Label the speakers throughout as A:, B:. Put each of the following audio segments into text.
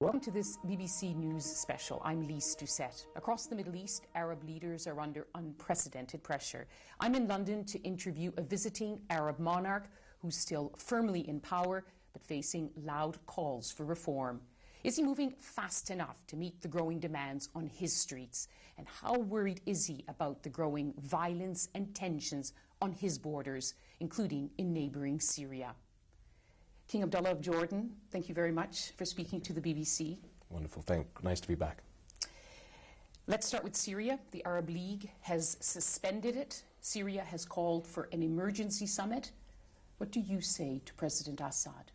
A: Welcome to this BBC News special. I'm Lise Doucette. Across the Middle East, Arab leaders are under unprecedented pressure. I'm in London to interview a visiting Arab monarch who's still firmly in power but facing loud calls for reform. Is he moving fast enough to meet the growing demands on his streets? And how worried is he about the growing violence and tensions on his borders, including in neighbouring Syria? King Abdullah of Jordan, thank you very much for speaking to the BBC.
B: Wonderful, nice to be back.
A: Let's start with Syria. The Arab League has suspended it. Syria has called for an emergency summit. What do you say to President Assad?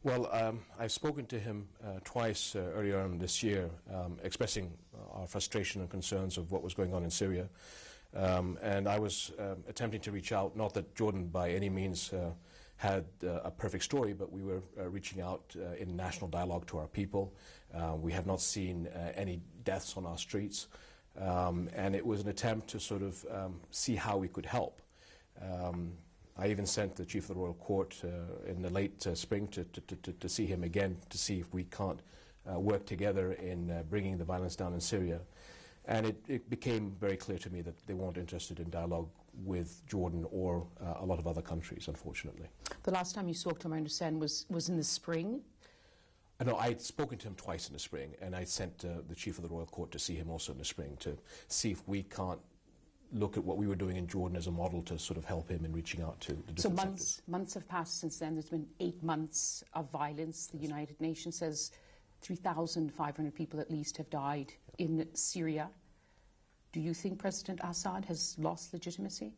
B: Well, I've spoken to him twice earlier on this year, expressing our frustration and concerns of what was going on in Syria. And I was attempting to reach out, not that Jordan by any means had a perfect story, but we were reaching out in national dialogue to our people. We have not seen any deaths on our streets. And it was an attempt to sort of see how we could help. I even sent the Chief of the Royal Court in the late spring to see him again, to see if we can't work together in bringing the violence down in Syria. And it became very clear to me that they weren't interested in dialogue with Jordan or a lot of other countries, unfortunately.
A: The last time you spoke to him, I understand, was in the spring?
B: No, I'd spoken to him twice in the spring, and I sent the Chief of the Royal Court to see him also in the spring to see if we can't look at what we were doing in Jordan as a model to sort of help him in reaching out to the different sectors.
A: Months have passed since then. There's been 8 months of violence. The United Nations says 3,500 people at least have died in Syria. Do you think President Assad has lost legitimacy?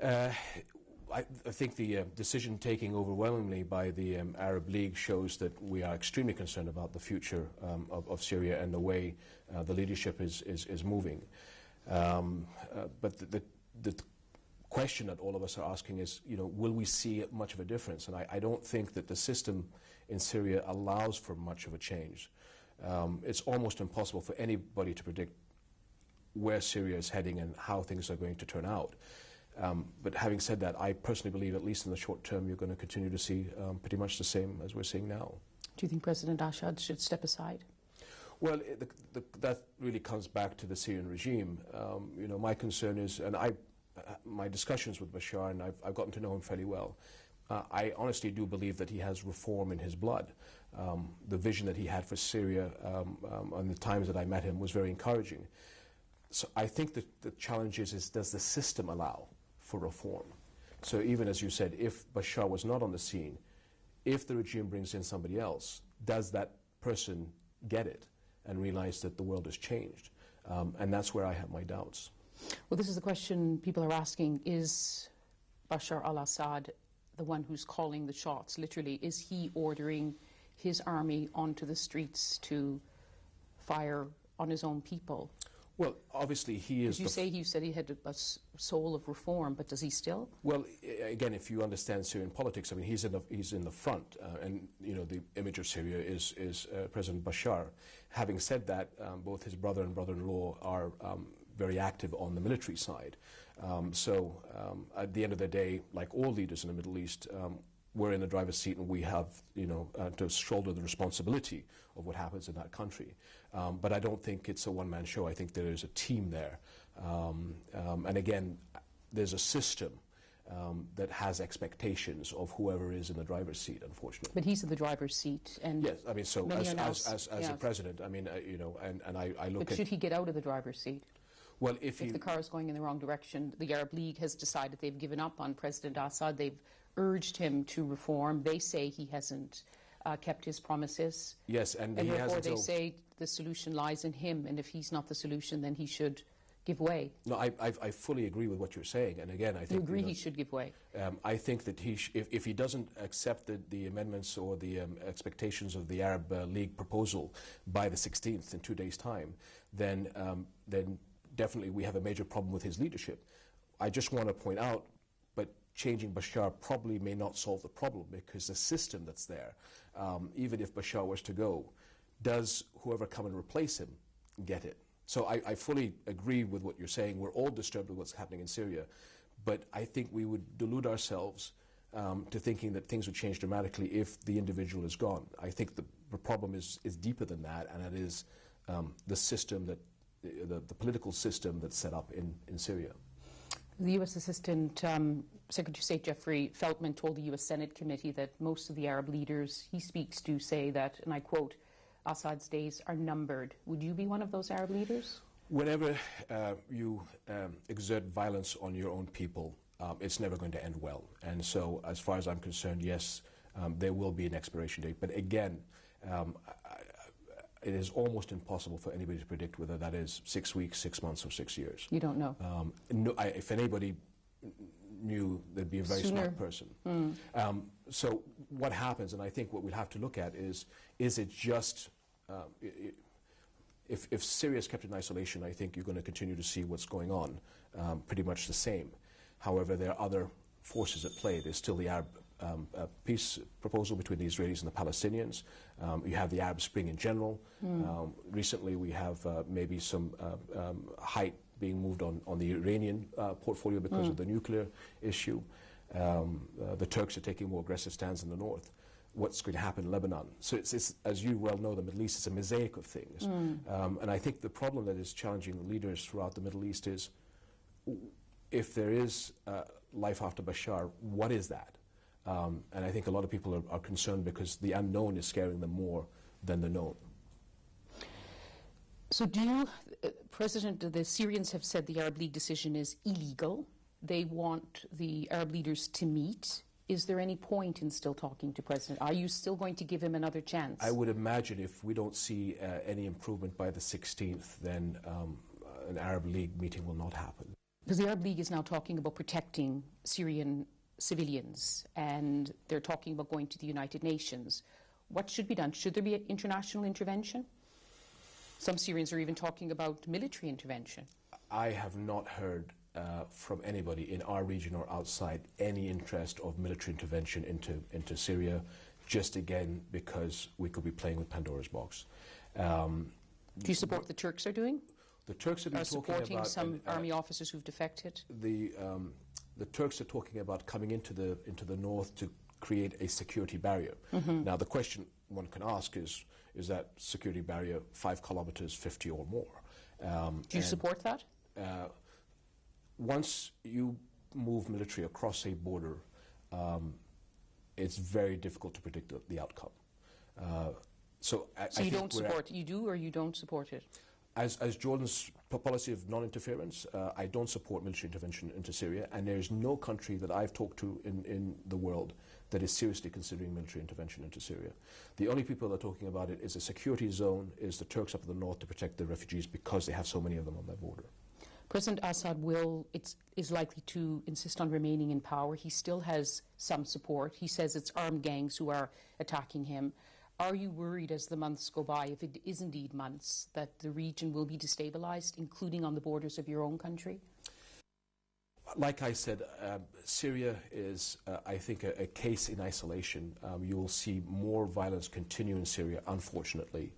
B: I think the decision taking overwhelmingly by the Arab League shows that we are extremely concerned about the future of Syria and the way the leadership is moving. But the question that all of us are asking is, will we see much of a difference? And I don't think that the system in Syria allows for much of a change. It's almost impossible for anybody to predict where Syria is heading and how things are going to turn out. But having said that, I personally believe, at least in the short term, you're going to continue to see pretty much the same as we're seeing now.
A: Do you think President Assad should step aside?
B: Well, that really comes back to the Syrian regime. My concern is, and my discussions with Bashar, and I've gotten to know him fairly well, I honestly do believe that he has reform in his blood. The vision that he had for Syria on the times that I met him was very encouraging. So I think that the challenge is does the system allow for reform? So even as you said, if Bashar was not on the scene, if the regime brings in somebody else, does that person get it and realize that the world has changed? And that's where I have my doubts.
A: Well, this is the question people are asking. Is Bashar al-Assad the one who's calling the shots? Literally, is he ordering his army onto the streets to fire on his own people?
B: Well, obviously he is.
A: You said he had a soul of reform, but does he still?
B: Well, again, if you understand Syrian politics, I mean, he's in the front, and the image of Syria is President Bashar. Having said that, both his brother and brother-in-law are very active on the military side. So at the end of the day, like all leaders in the Middle East, we're in the driver's seat, and we have, to shoulder the responsibility of what happens in that country. But I don't think it's a one-man show. I think there is a team there. And again, there's a system that has expectations of whoever is in the driver's seat, unfortunately.
A: But he's in the driver's seat, and
B: yes, I mean, so as a president, I mean, and I look at.
A: But should he get out of the driver's seat?
B: Well, if
A: the car is going in the wrong direction, the Arab League has decided they've given up on President Assad. They've urged him to reform. They say he hasn't kept his promises.
B: Yes, and
A: therefore they say the solution lies in him, and if he's not the solution, then he should give way.
B: No, I fully agree with what you're saying, and again, I think...
A: You agree he should give way?
B: I think that if he doesn't accept the amendments or the expectations of the Arab League proposal by the 16th, in 2 days' time, then definitely we have a major problem with his leadership. I just want to point out, but changing Bashar probably may not solve the problem, because the system that's there, even if Bashar was to go, does whoever come and replace him get it? So I fully agree with what you're saying. We're all disturbed with what's happening in Syria, but I think we would delude ourselves to thinking that things would change dramatically if the individual is gone. I think the problem is deeper than that, and it is the system that, the political system that's set up in Syria.
A: The U.S. Assistant Secretary of State Jeffrey Feltman told the U.S. Senate committee that most of the Arab leaders he speaks to say that, and I quote, Assad's days are numbered. Would you be one of those Arab leaders?
B: Whenever you exert violence on your own people, it's never going to end well. And so, as far as I'm concerned, yes, there will be an expiration date. But again, it is almost impossible for anybody to predict whether that is 6 weeks, 6 months, or 6 years.
A: You don't know?
B: No, if anybody knew, they'd be a very smart person. So what happens, and I think what we'll have to look at is it just, if Syria is kept in isolation, I think you're going to continue to see what's going on pretty much the same. However, there are other forces at play. There's still the Arab peace proposal between the Israelis and the Palestinians. You have the Arab Spring in general. Recently we have maybe some height being moved on the Iranian portfolio because of the nuclear issue. The Turks are taking more aggressive stands in the north. What's going to happen in Lebanon? So it's, as you well know, the Middle East is a mosaic of things. And I think the problem that is challenging leaders throughout the Middle East is, if there is life after Bashar, what is that? And I think a lot of people are concerned because the unknown is scaring them more than the known.
A: So the Syrians have said the Arab League decision is illegal. They want the Arab leaders to meet. Is there any point in still talking to President? Are you still going to give him another chance?
B: I would imagine if we don't see any improvement by the 16th, then an Arab League meeting will not happen.
A: Because the Arab League is now talking about protecting Syrian civilians, and they're talking about going to the United Nations. What should be done? Should there be an international intervention? Some Syrians are even talking about military intervention.
B: I have not heard from anybody in our region or outside any interest of military intervention into Syria, just again because we could be playing with Pandora's box.
A: Do you support what the Turks are doing?
B: The Turks have been
A: supporting some army officers who've defected.
B: The Turks are talking about coming into the north to create a security barrier. Now, the question one can ask is that security barrier 5 kilometers, 50 or more?
A: Do you support that?
B: Once you move military across a border, it's very difficult to predict the outcome. So
A: you don't support it? You do or you don't support it?
B: As Jordan's policy of non-interference, I don't support military intervention into Syria, and there is no country that I've talked to in the world that is seriously considering military intervention into Syria. The only people that are talking about it is a security zone, is the Turks up in the north to protect the refugees because they have so many of them on their border.
A: President Assad is likely to insist on remaining in power. He still has some support. He says it's armed gangs who are attacking him. Are you worried as the months go by, if it is indeed months, that the region will be destabilized, including on the borders of your own country?
B: Like I said, Syria is, I think, a case in isolation. You will see more violence continue in Syria, unfortunately.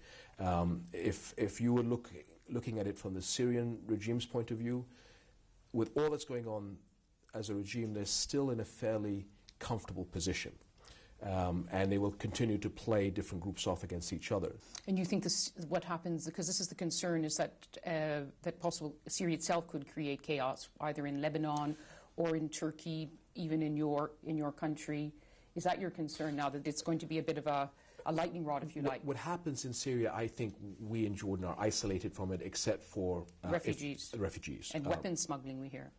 B: If you were looking at it from the Syrian regime's point of view, with all that's going on as a regime, they're still in a fairly comfortable position. And they will continue to play different groups off against each other.
A: And you think what happens, because this is the concern, is that possible Syria itself could create chaos, either in Lebanon or in Turkey, even in your country. Is that your concern now, that it's going to be a bit of a lightning rod, if you like?
B: What happens in Syria, I think we in Jordan are isolated from it, except for
A: refugees.
B: Refugees.
A: And weapons smuggling, we hear.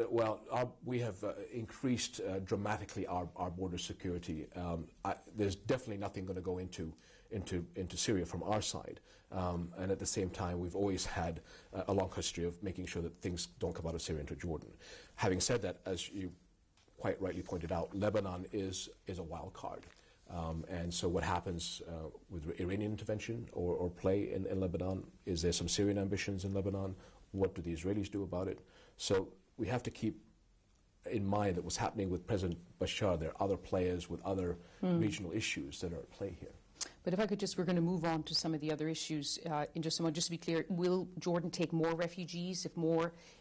B: Well, we have increased dramatically our border security. There's definitely nothing going to go into Syria from our side. And at the same time, we've always had a long history of making sure that things don't come out of Syria into Jordan. Having said that, as you quite rightly pointed out, Lebanon is a wild card. And so what happens with Iranian intervention or play in Lebanon? Is there some Syrian ambitions in Lebanon? What do the Israelis do about it? So we have to keep in mind that what's happening with President Bashar, there are other players with other regional issues that are at play here.
A: But if I could just, we're going to move on to some of the other issues in just a moment. Just to be clear, will Jordan take more refugees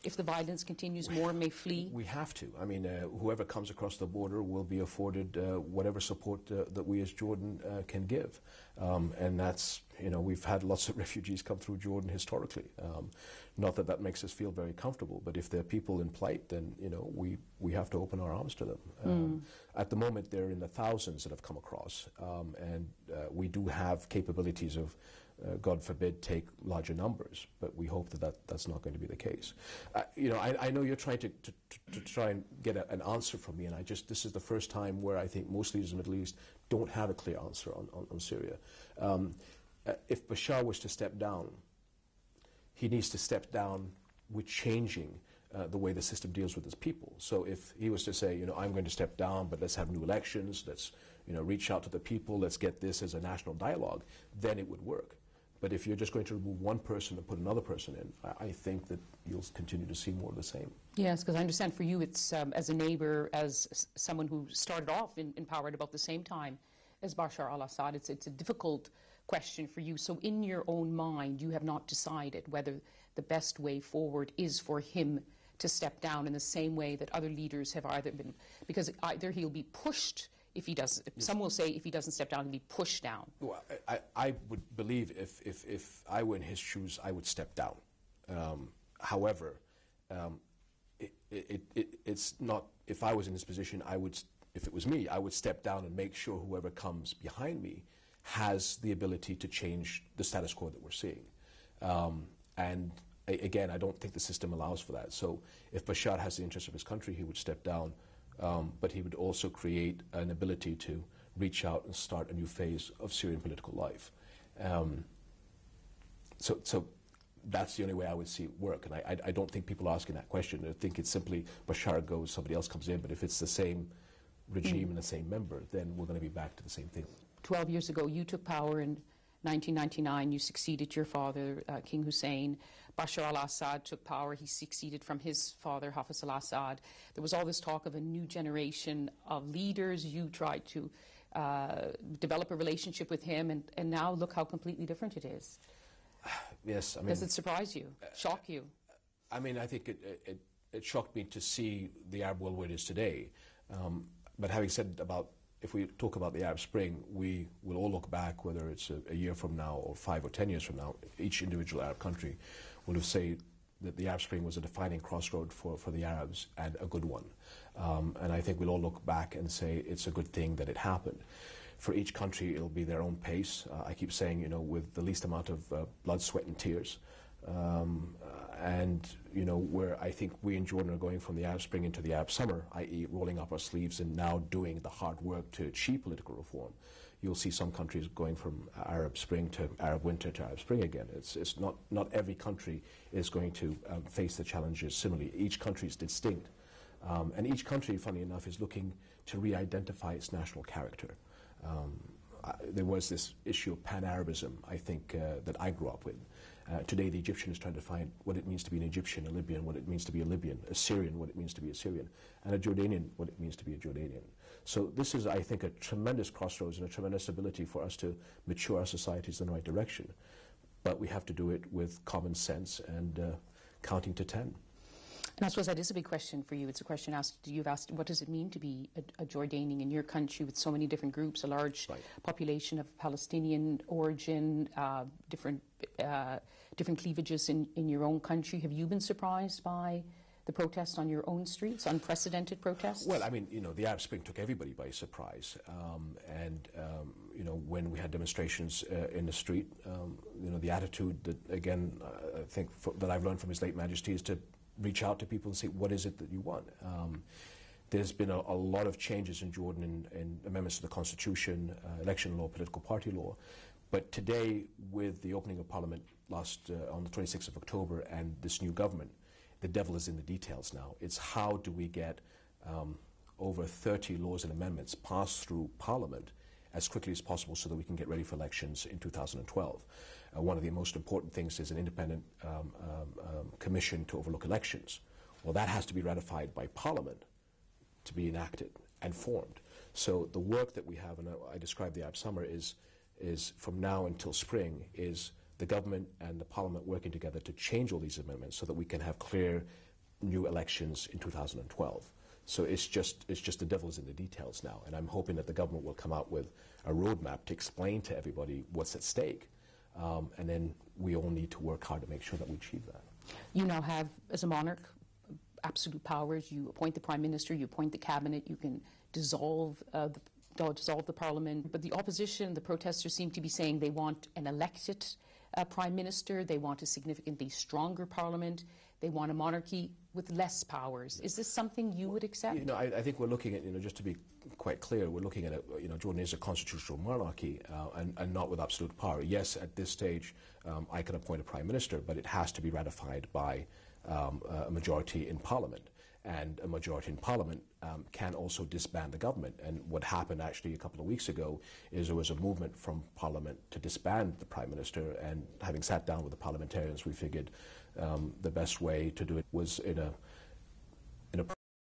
A: if the violence continues, more may flee?
B: We have to. I mean, whoever comes across the border will be afforded whatever support that we as Jordan can give. And that's, we've had lots of refugees come through Jordan historically. Not that that makes us feel very comfortable, but if there are people in plight, then, we have to open our arms to them. At the moment, they're in the thousands that have come across, and we do have capabilities of, God forbid, take larger numbers, but we hope that that's not going to be the case. I know you're trying to try and get an answer from me, and this is the first time where I think most leaders in the Middle East don't have a clear answer on Syria. If Bashar was to step down, he needs to step down with changing the way the system deals with its people. So if he was to say, I'm going to step down, but let's have new elections, let's reach out to the people, let's get this as a national dialogue, then it would work. But if you're just going to remove one person and put another person in, I think that you'll continue to see more of the same.
A: Yes, because I understand for you it's, as a neighbor, as someone who started off in power at about the same time as Bashar al-Assad, it's a difficult question for you. So in your own mind, you have not decided whether the best way forward is for him to step down in the same way that other leaders have either been, because either he'll be pushed if he does. Some will say if he doesn't step down, he'll be pushed down.
B: Well, I would believe if I were in his shoes, I would step down. However, it's not. If I was in his position, if it was me, I would step down and make sure whoever comes behind me has the ability to change the status quo that we're seeing. And again, I don't think the system allows for that. So if Bashar has the interest of his country, he would step down, but he would also create an ability to reach out and start a new phase of Syrian political life. So that's the only way I would see it work. And I don't think people are asking that question. I think it's simply Bashar goes, somebody else comes in, but if it's the same regime and the same member, then we're going to be back to the same thing.
A: 12 years ago, you took power in 1999. You succeeded your father, King Hussein. Bashar al-Assad took power. He succeeded from his father, Hafiz al-Assad. There was all this talk of a new generation of leaders. You tried to develop a relationship with him, and now look how completely different it is.
B: Yes, I mean...
A: Does it surprise you, shock you?
B: I mean, I think it shocked me to see the Arab world where it is today. But having said if we talk about the Arab Spring, we will all look back, whether it's a year from now or 5 or 10 years from now, each individual Arab country will have said that the Arab Spring was a defining crossroad for the Arabs, and a good one. And I think we'll all look back and say it's a good thing that it happened. For each country, it'll be their own pace. I keep saying, with the least amount of blood, sweat, and tears. And, where I think we in Jordan are going from the Arab Spring into the Arab Summer, i.e. rolling up our sleeves and now doing the hard work to achieve political reform, you'll see some countries going from Arab Spring to Arab Winter to Arab Spring again. It's not every country is going to face the challenges similarly. Each country is distinct. And each country, funny enough, is looking to re-identify its national character. There was this issue of pan-Arabism, I think, that I grew up with. Today, the Egyptian is trying to find what it means to be an Egyptian, a Libyan, what it means to be a Libyan, a Syrian, what it means to be a Syrian, and a Jordanian, what it means to be a Jordanian. So this is, I think, a tremendous crossroads and a tremendous ability for us to mature our societies in the right direction. But we have to do it with common sense and counting to 10.
A: And I suppose that is a big question for you. It's a question you've asked, what does it mean to be a Jordanian in your country with so many different groups, a large population of Palestinian origin, different cleavages in your own country? Have you been surprised by the protests on your own streets, unprecedented protests?
B: Well, I mean, the Arab Spring took everybody by surprise. When we had demonstrations in the street, the attitude that, again, I think that I've learned from His late Majesty is to reach out to people and say, what is it that you want? There's been a lot of changes in Jordan in amendments to the Constitution, election law, political party law. But today, with the opening of Parliament on the 26th of October and this new government, the devil is in the details now. It's how do we get over 30 laws and amendments passed through Parliament as quickly as possible so that we can get ready for elections in 2012. One of the most important things is an independent commission to overlook elections. Well, that has to be ratified by Parliament to be enacted and formed. So the work that we have, and I described the Arab Summer, is is from now until spring is the government and the parliament working together to change all these amendments so that we can have clear new elections in 2012. So it's just the devil's in the details now, and I'm hoping that the government will come out with a roadmap to explain to everybody what's at stake, and then we all need to work hard to make sure that we achieve that.
A: You now have, as a monarch, absolute powers. You appoint the Prime Minister, you appoint the Cabinet, you can dissolve the Parliament. But the opposition, the protesters, seem to be saying they want an elected Prime Minister, they want a significantly stronger Parliament, they want a monarchy with less powers. Is this something you would accept?
B: You know, I think we're looking at, just to be quite clear, we're looking at, Jordan is a constitutional monarchy and not with absolute power. Yes, at this stage, I can appoint a Prime Minister, but it has to be ratified by a majority in Parliament. And a majority in Parliament can also disband the government. And what happened actually a couple of weeks ago is there was a movement from Parliament to disband the Prime Minister, and having sat down with the parliamentarians, we figured the best way to do it was in a